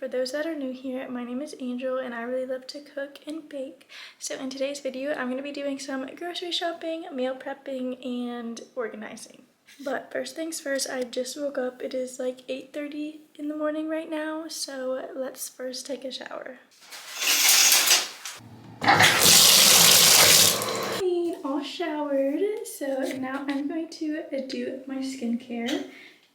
For those that are new here, my name is Angel and I really love to cook and bake. So in today's video, I'm going to be doing some grocery shopping, meal prepping, and organizing. But first things first, I just woke up. It is like 8:30 in the morning right now, so let's first take a shower. All showered, so now I'm going to do my skincare.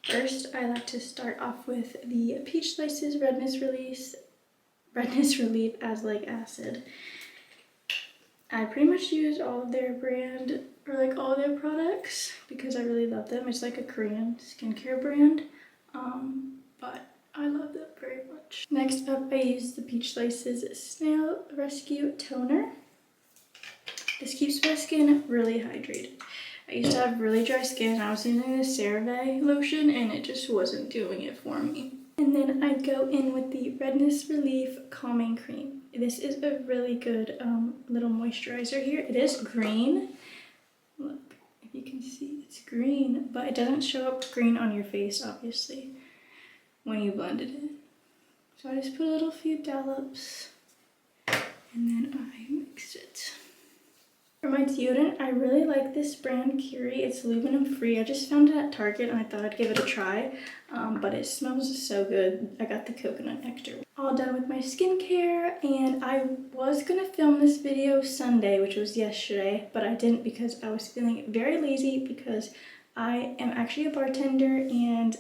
First, I like to start off with the Peach Slices Redness Relief Azelaic Acid. I pretty much used all of their brand, or like all their products, because I really love them. It's like a Korean skincare brand, but I love them very much. Next up, I used the Peach Slices Snail Rescue Toner. This keeps my skin really hydrated. I used to have really dry skin and I was using the CeraVe lotion and it just wasn't doing it for me. And then I go in with the Redness Relief Calming Cream. This is a really good little moisturizer here. It is green. Look, if you can see, it's green, but it doesn't show up green on your face, obviously, when you blend it in. So I just put a little few dollops and then I mix it. For my deodorant, I really like this brand Curie. It's aluminum free. I just found it at Target and I thought I'd give it a try, but it smells so good. I got the coconut nectar. All done with my skincare, and I was gonna film this video Sunday, which was yesterday, but I didn't because I was feeling very lazy because I am actually a bartender and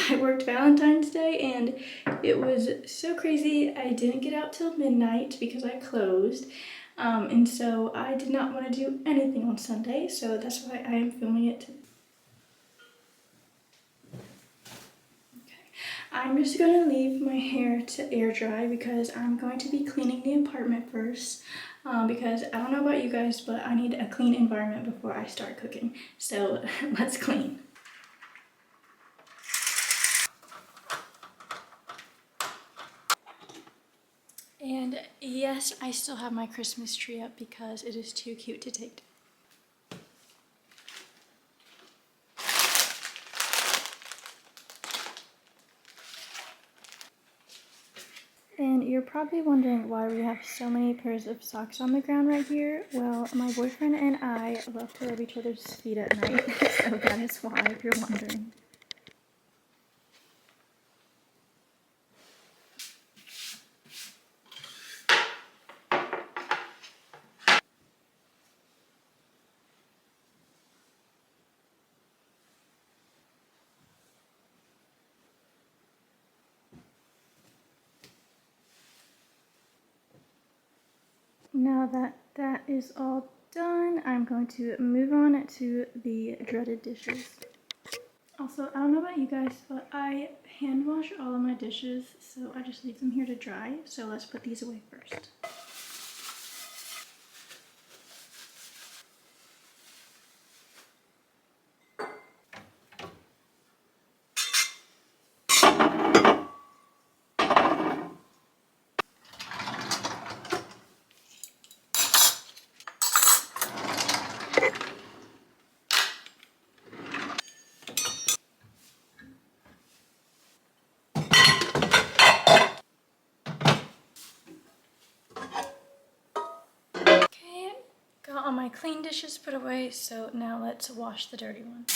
I worked Valentine's Day and it was so crazy. I didn't get out till midnight because I closed. And so I did not want to do anything on Sunday, so that's why I am filming it today. Okay. I'm just going to leave my hair to air dry because I'm going to be cleaning the apartment first, because I don't know about you guys, but I need a clean environment before I start cooking. So let's clean. And yes, I still have my Christmas tree up because it is too cute to take down. And you're probably wondering why we have so many pairs of socks on the ground right here. Well, my boyfriend and I love to rub each other's feet at night, so that is why, if you're wondering. Now that that is all done, I'm going to move on to the dreaded dishes. Also, I don't know about you guys, but I hand wash all of my dishes, so I just leave them here to dry. So let's put these away first. Got all my clean dishes put away, so now let's wash the dirty ones.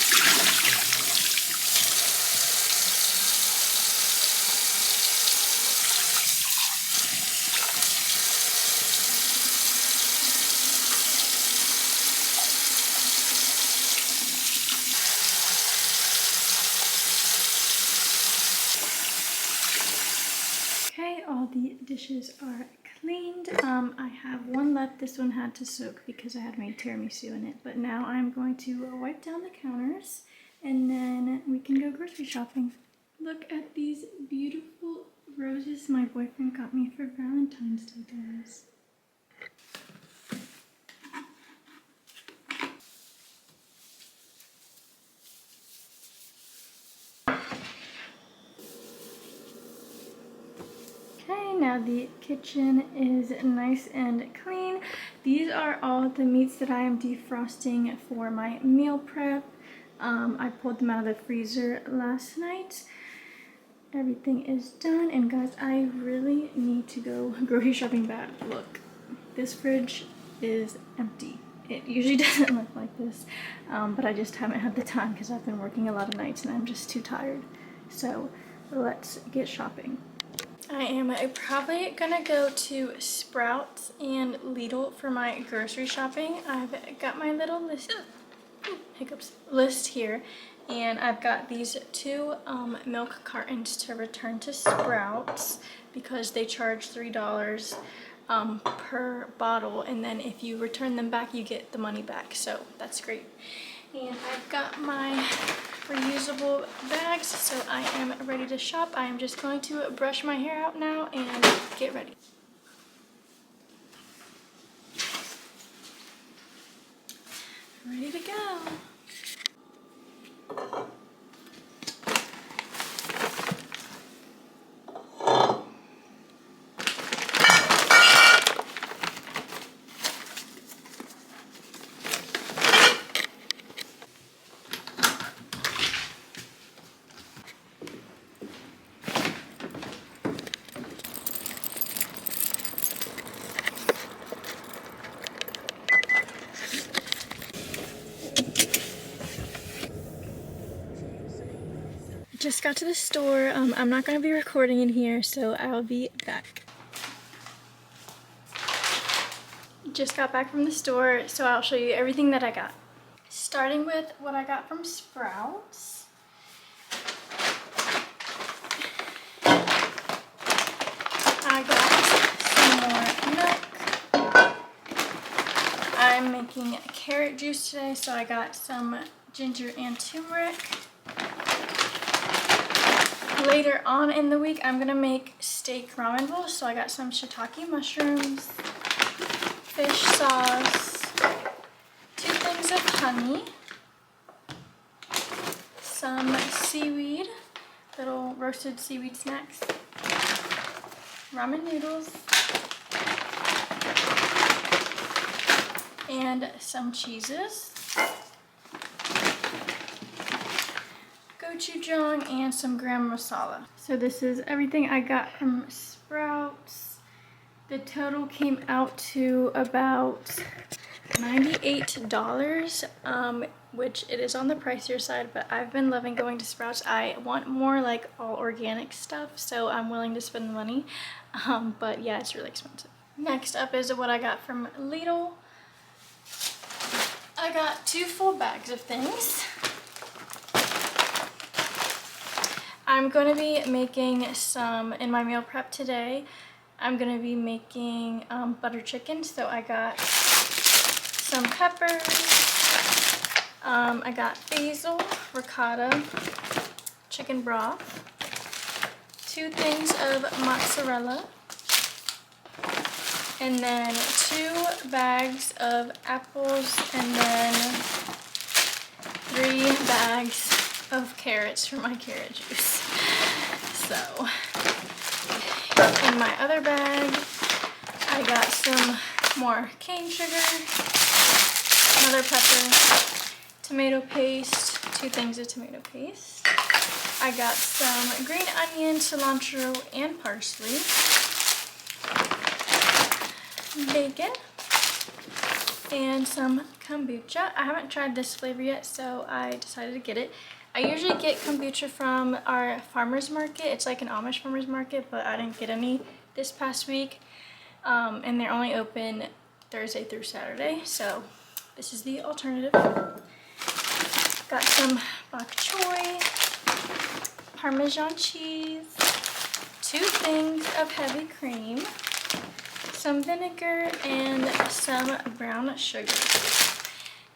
Okay, all the dishes are cleaned. I have one left. This one had to soak because I had made tiramisu in it. But now I'm going to wipe down the counters and then we can go grocery shopping. Look at these beautiful roses my boyfriend got me for Valentine's Day, guys. Okay, now the kitchen is nice and clean. These are all the meats that I am defrosting for my meal prep. I pulled them out of the freezer last night. everything is done. And guys, I really need to go grocery shopping back. Look, this fridge is empty. It usually doesn't look like this, but I just haven't had the time because I've been working a lot of nights and I'm just too tired. So let's get shopping. I am probably gonna go to Sprouts and Lidl for my grocery shopping. I've got my little list here, and I've got these 2 milk cartons to return to Sprouts because they charge $3 per bottle, and then if you return them back you get the money back, so that's great. And I've got my reusable bags, so I am ready to shop. I am just going to brush my hair out now and get ready. Ready to go. Just got to the store. I'm not going to be recording in here, so I'll be back. Just got back from the store, so I'll show you everything that I got. Starting with what I got from Sprouts. I got some more milk. I'm making carrot juice today, so I got some ginger and turmeric. Later on in the week, I'm gonna make steak ramen bowls, so I got some shiitake mushrooms, fish sauce, 2 things of honey, some seaweed, little roasted seaweed snacks, ramen noodles, and some cheeses, gochujang, and some gram masala. So this is everything I got from Sprouts. The total came out to about $98, which it is on the pricier side, but I've been loving going to Sprouts. I want more like all organic stuff, so I'm willing to spend the money, but yeah, it's really expensive. Next up is what I got from Lidl. I got 2 full bags of things. I'm going to be making some, in my meal prep today, I'm going to be making butter chicken. So I got some peppers, I got basil, ricotta, chicken broth, 2 things of mozzarella, and then 2 bags of apples, and then 3 bags of carrots for my carrot juice. So, in my other bag, I got some more cane sugar, another pepper, tomato paste, 2 things of tomato paste. I got some green onion, cilantro, and parsley, bacon, and some kombucha. I haven't tried this flavor yet, so I decided to get it. I usually get kombucha from our farmer's market. It's like an Amish farmer's market, but I didn't get any this past week. And they're only open Thursday through Saturday, so this is the alternative. Got some bok choy, Parmesan cheese, 2 things of heavy cream, some vinegar, and some brown sugar.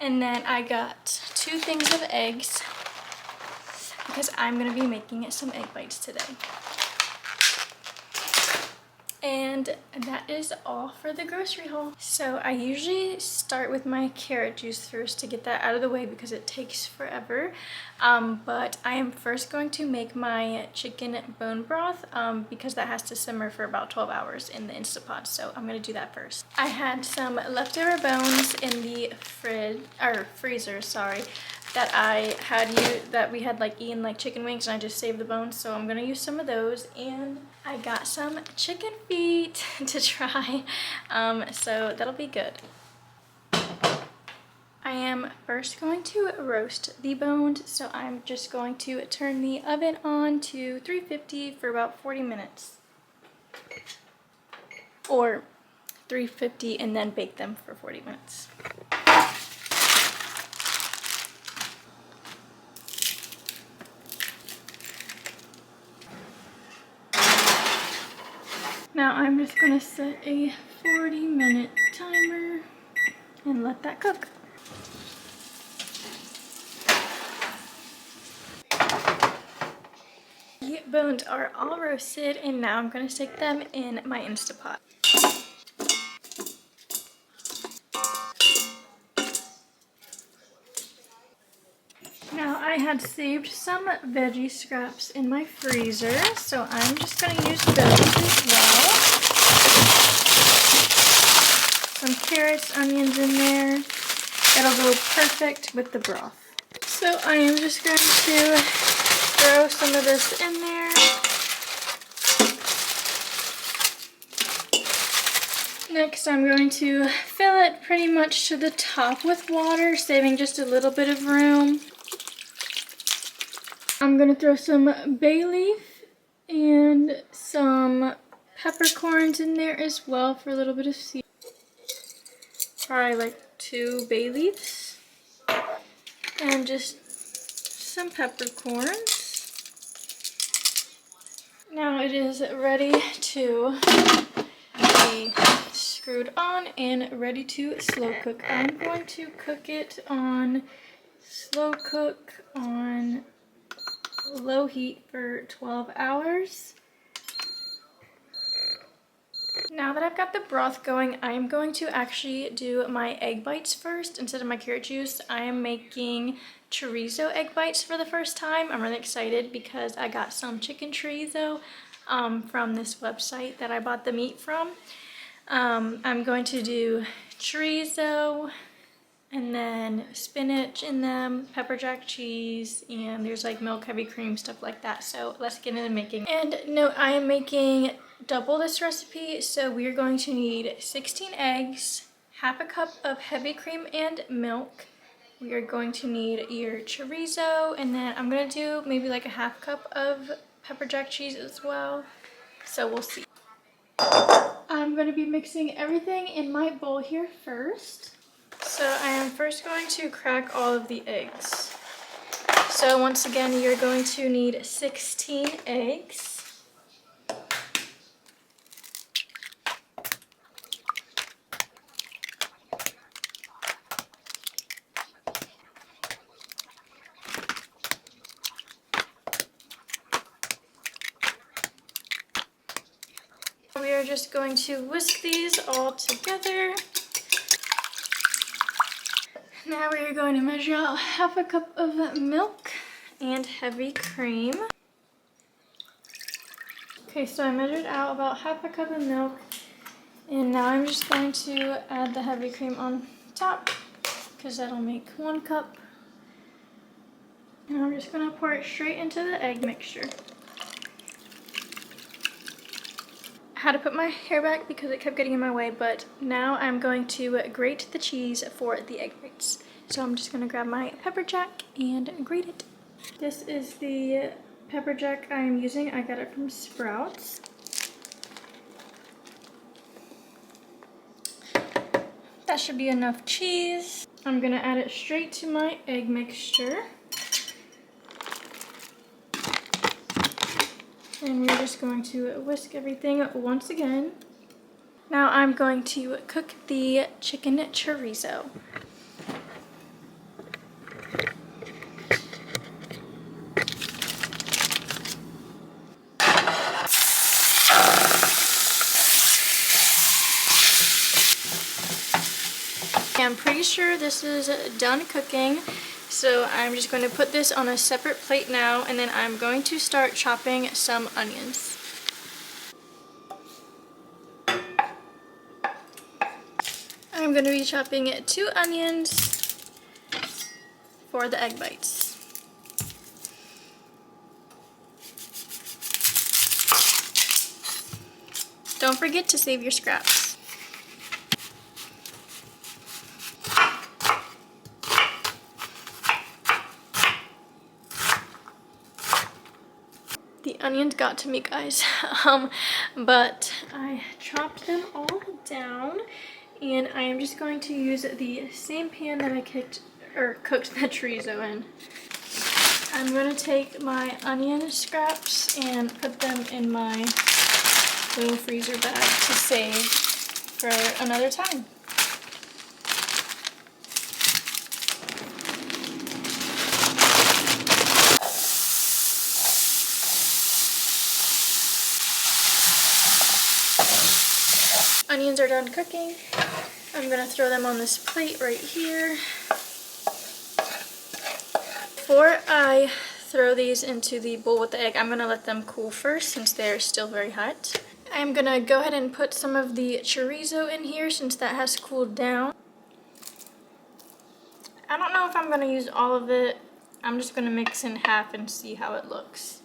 And then I got 2 things of eggs because I'm going to be making some egg bites today. And that is all for the grocery haul. So I usually start with my carrot juice first to get that out of the way because it takes forever. But I am first going to make my chicken bone broth because that has to simmer for about 12 hours in the Instapot. So I'm going to do that first. I had some leftover bones in the freezer, that that we had like eaten like chicken wings, and I just saved the bones, so I'm gonna use some of those. And I got some chicken feet to try, so that'll be good. I am first going to roast the bones, so I'm just going to turn the oven on to 350 for about 40 minutes. Or 350 and then bake them for 40 minutes. Now I'm just going to set a 40-minute timer and let that cook. The bones are all roasted, and now I'm going to stick them in my Instapot. Now I had saved some veggie scraps in my freezer, so I'm just going to use those as well. Some carrots, onions in there. It'll go perfect with the broth. So I am just going to throw some of this in there. Next, I'm going to fill it pretty much to the top with water, saving just a little bit of room. I'm going to throw some bay leaf and some peppercorns in there as well for a little bit of seasoning. Probably like 2 bay leaves and just some peppercorns. Now it is ready to be screwed on and ready to slow cook. I'm going to cook it on slow cook on low heat for 12 hours. Now that I've got the broth going, I'm going to actually do my egg bites first instead of my carrot juice. I am making chorizo egg bites for the first time. I'm really excited because I got some chicken chorizo from this website that I bought the meat from. I'm going to do chorizo and then spinach in them, pepper jack cheese, and there's like milk, heavy cream, stuff like that. So let's get into making. And note, I am making double this recipe, so we are going to need 16 eggs, half a cup of heavy cream and milk. We are going to need your chorizo, and then I'm gonna do maybe like a half cup of pepper jack cheese as well. So we'll see. I'm going to be mixing everything in my bowl here first. So I am first going to crack all of the eggs. So once again, you're going to need 16 eggs. We are just going to whisk these all together. Now we are going to measure out half a cup of milk and heavy cream. Okay, so I measured out about half a cup of milk, and now I'm just going to add the heavy cream on top because that'll make 1 cup. And I'm just going to pour it straight into the egg mixture. I had to put my hair back because it kept getting in my way, but now I'm going to grate the cheese for the egg bites. So I'm just going to grab my pepper jack and grate it. This is the pepper jack I'm using. I got it from Sprouts. That should be enough cheese. I'm going to add it straight to my egg mixture. And we're just going to whisk everything once again. Now I'm going to cook the chicken chorizo. I'm pretty sure this is done cooking, so I'm just going to put this on a separate plate now, and then I'm going to start chopping some onions. I'm going to be chopping 2 onions for the egg bites. Don't forget to save your scraps. The onions got to me, guys, but I chopped them all down, and I am just going to use the same pan that I cooked the chorizo in. I'm going to take my onion scraps and put them in my little freezer bag to save for another time. Onions are done cooking. I'm gonna throw them on this plate right here. Before I throw these into the bowl with the egg, I'm gonna let them cool first since they're still very hot. I'm gonna go ahead and put some of the chorizo in here since that has cooled down. I don't know if I'm gonna use all of it. I'm just gonna mix in half and see how it looks.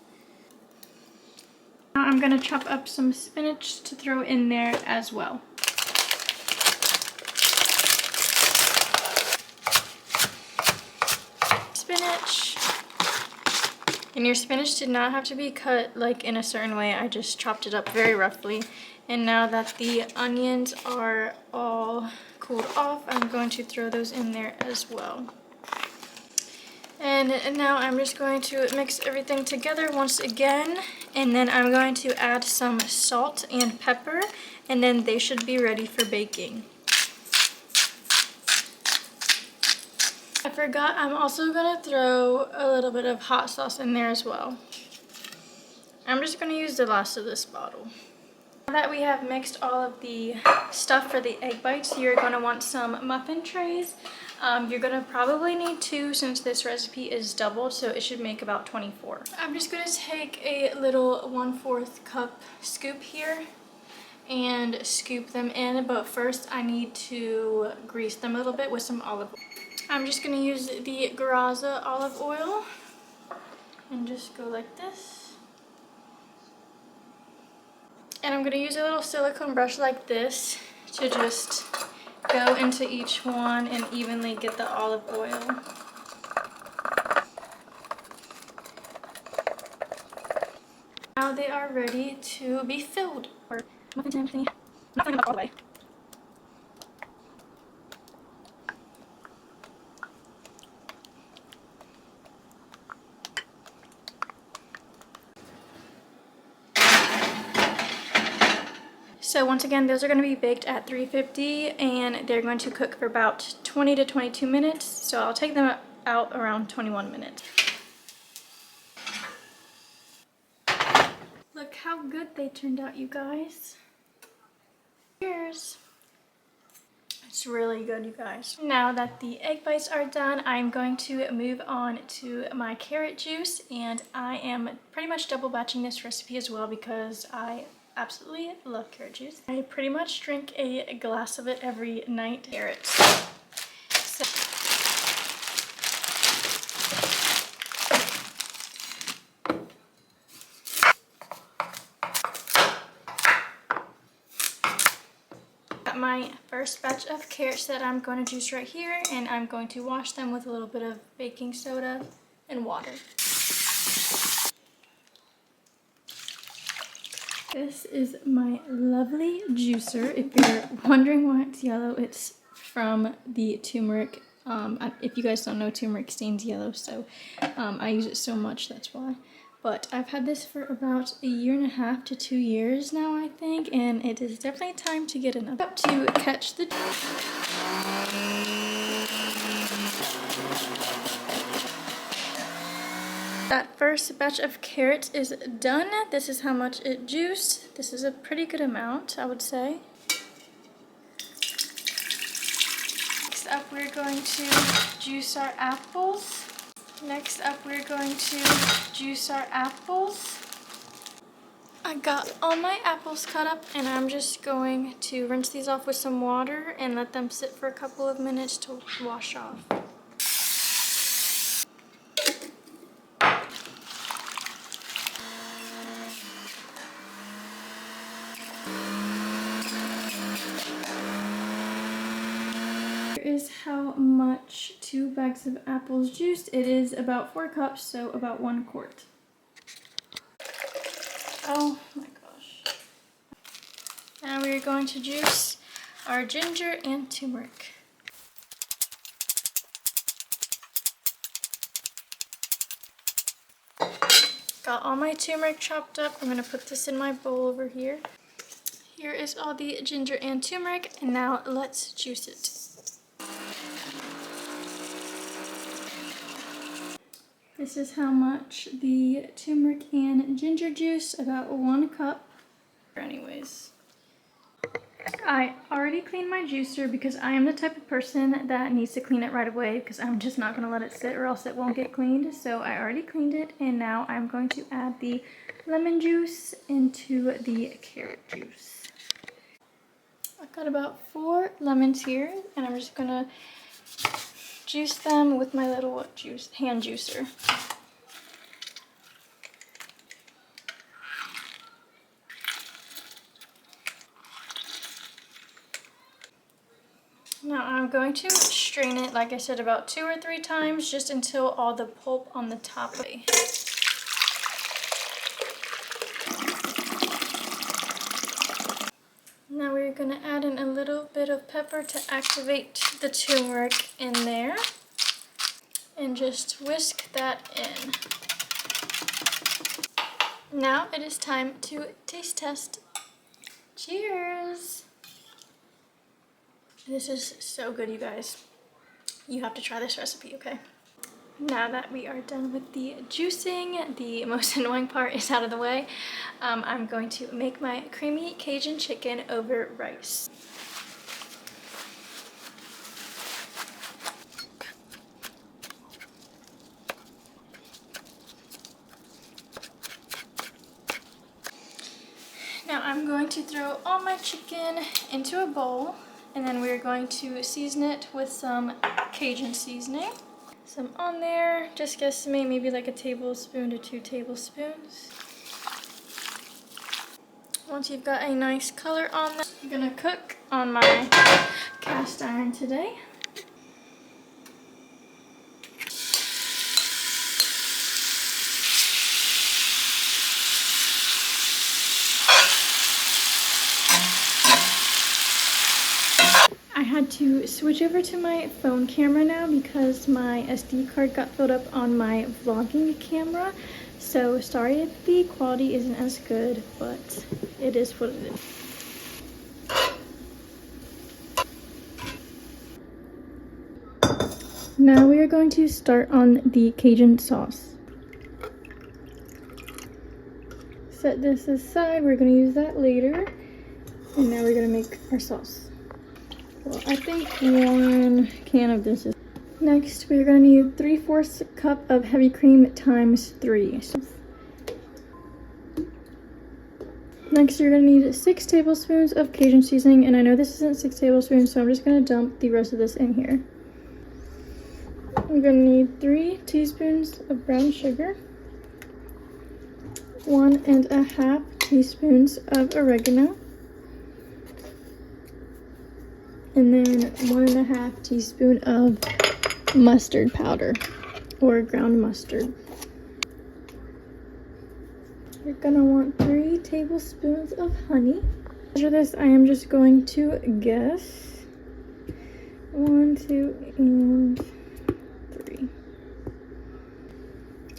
Now I'm gonna chop up some spinach to throw in there as well. Spinach. And your spinach did not have to be cut like in a certain way. I just chopped it up very roughly. And now that the onions are all cooled off, I'm going to throw those in there as well. And now I'm just going to mix everything together once again, and then I'm going to add some salt and pepper, and then they should be ready for baking. I forgot, I'm also going to throw a little bit of hot sauce in there as well. I'm just going to use the last of this bottle. Now that we have mixed all of the stuff for the egg bites, you're going to want some muffin trays. You're going to probably need 2 since this recipe is doubled, so it should make about 24. I'm just going to take a little 1/4 cup scoop here and scoop them in, but first I need to grease them a little bit with some olive oil. I'm just going to use the Graza olive oil and just go like this. And I'm going to use a little silicone brush like this to just go into each one and evenly get the olive oil. Now they are ready to be filled. Or muffin tin thingy. Not filling them up all the way. So once again, those are going to be baked at 350 and they're going to cook for about 20 to 22 minutes. So I'll take them out around 21 minutes. Look how good they turned out, you guys. Cheers. It's really good, you guys. Now that the egg bites are done, I'm going to move on to my carrot juice, and I am pretty much double batching this recipe as well because I absolutely love carrot juice. I pretty much drink a glass of it every night. Carrots. So got my first batch of carrots that I'm going to juice right here, and I'm going to wash them with a little bit of baking soda and water. This is my lovely juicer. If you're wondering why it's yellow, it's from the turmeric. If you guys don't know, turmeric stains yellow, so I use it so much, that's why. But I've had this for about 1.5 to 2 years now, I think, and it is definitely time to get another to catch the. That first batch of carrots is done. This is how much it juiced. This is a pretty good amount, I would say. Next up, we're going to juice our apples. I got all my apples cut up, and I'm just going to rinse these off with some water and let them sit for a couple of minutes to wash off. is how much 2 bags of apples juiced. It is about 4 cups, so about 1 quart. Oh my gosh. Now we are going to juice our ginger and turmeric. Got all my turmeric chopped up. I'm gonna put this in my bowl over here. Here is all the ginger and turmeric, and now let's juice it. This is how much the turmeric and ginger juice, about 1 cup. Anyways, I already cleaned my juicer because I am the type of person that needs to clean it right away because I'm just not going to let it sit or else it won't get cleaned. So I already cleaned it, and now I'm going to add the lemon juice into the carrot juice. I've got about 4 lemons here, and I'm just going to juice them with my little hand juicer. Now I'm going to strain it, like I said, about 2 or 3 times, just until all the pulp on the top of it. Now we're going to add in a little bit of pepper to activate the turmeric in there. And just whisk that in. Now it is time to taste test. Cheers! This is so good, you guys. You have to try this recipe, okay? Now that we are done with the juicing, the most annoying part is out of the way. I'm going to make my creamy Cajun chicken over rice. Now I'm going to throw all my chicken into a bowl, and then we're going to season it with some Cajun seasoning. Some on there, just guesstimate maybe like a tablespoon to 2 tablespoons. Once you've got a nice color on that, I'm gonna cook on my cast iron today. I had to switch over to my phone camera now because my SD card got filled up on my vlogging camera. So sorry if the quality isn't as good, but it is what it is. Now we are going to start on the Cajun sauce. Set this aside, we're going to use that later. And now we're going to make our sauce. Well, I think 1 can of this is. Next, we're going to need 3/4 cup of heavy cream times 3. Next, you're going to need 6 tablespoons of Cajun seasoning, and I know this isn't 6 tablespoons, so I'm just going to dump the rest of this in here. We're going to need 3 teaspoons of brown sugar, 1½ teaspoons of oregano, and then 1½ teaspoon of mustard powder or ground mustard. You're gonna want 3 tablespoons of honey. After this, I am just going to guess 1, 2, and 3.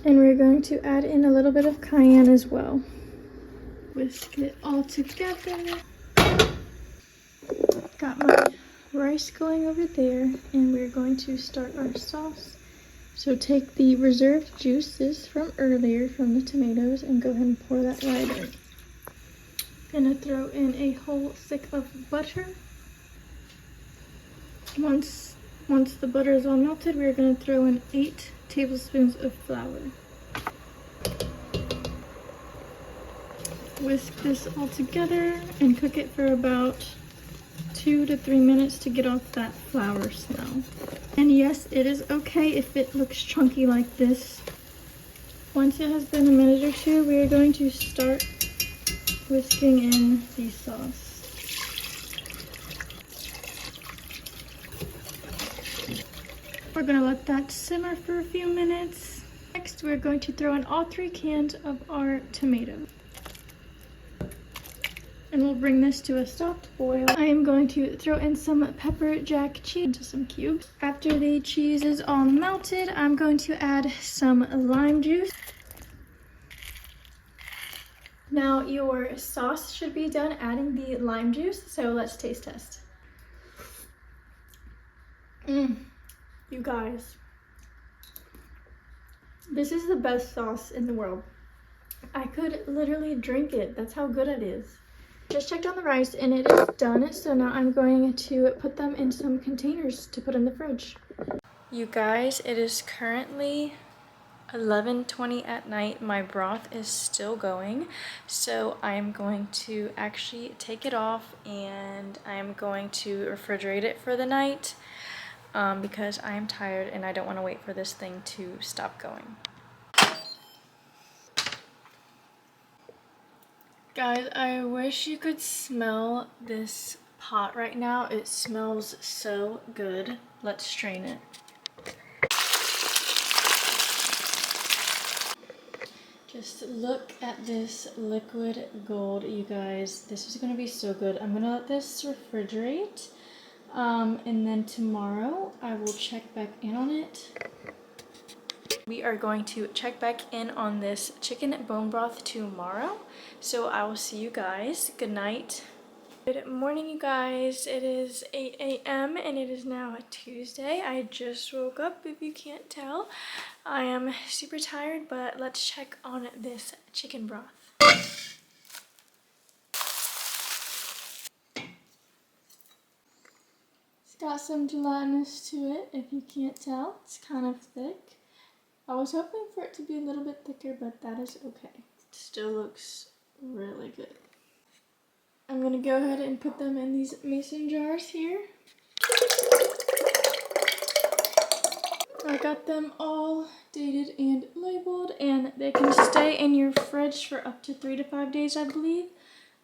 And we're going to add in a little bit of cayenne as well. Whisk it all together. Got my rice going over there, and we're going to start our sauce. So take the reserved juices from earlier from the tomatoes and go ahead and pour that right in. Gonna throw in a whole stick of butter. Once the butter is all melted, we're gonna throw in 8 tablespoons of flour. Whisk this all together and cook it for about 2 to 3 minutes to get off that flour smell. And yes, it is okay if it looks chunky like this. Once it has been a minute or 2, we are going to start whisking in the sauce. We're gonna let that simmer for a few minutes. Next, we're going to throw in all 3 cans of our tomatoes. And we'll bring this to a soft boil. I am going to throw in some pepper jack cheese into some cubes. After the cheese is all melted, I'm going to add some lime juice. Now your sauce should be done adding the lime juice, so let's taste test. You guys, this is the best sauce in the world. I could literally drink it. That's how good it is. Just checked on the rice and it is done, so now I'm going to put them in some containers to put in the fridge. You guys, it is currently 11:20 at night. My broth is still going, so I am going to actually take it off and I am going to refrigerate it for the night because I am tired and I don't want to wait for this thing to stop going. Guys, I wish you could smell this pot right now. It smells so good. Let's strain it. Just look at this liquid gold, you guys. This is gonna be so good. I'm gonna let this refrigerate. And then tomorrow I will check back in on it. We are going to check back in on this chicken bone broth tomorrow. So I will see you guys. Good night. Good morning, you guys. It is 8 a.m. and it is now a Tuesday. I just woke up, if you can't tell. I am super tired, but let's check on this chicken broth. It's got some gelatinous to it, if you can't tell. It's kind of thick. I was hoping for it to be a little bit thicker, but that is okay. It still looks really good. I'm gonna go ahead and put them in these mason jars here. I got them all dated and labeled, and they can stay in your fridge for up to 3 to 5 days, I believe.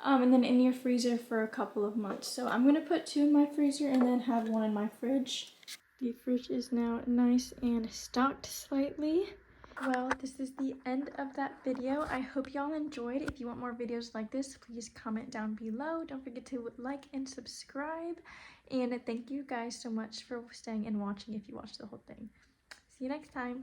And then in your freezer for a couple of months. So I'm gonna put 2 in my freezer and then have 1 in my fridge. The fridge is now nice and stocked slightly. Well, this is the end of that video. I hope y'all enjoyed. If you want more videos like this, please comment down below. Don't forget to like and subscribe. And thank you guys so much for staying and watching if you watched the whole thing. See you next time.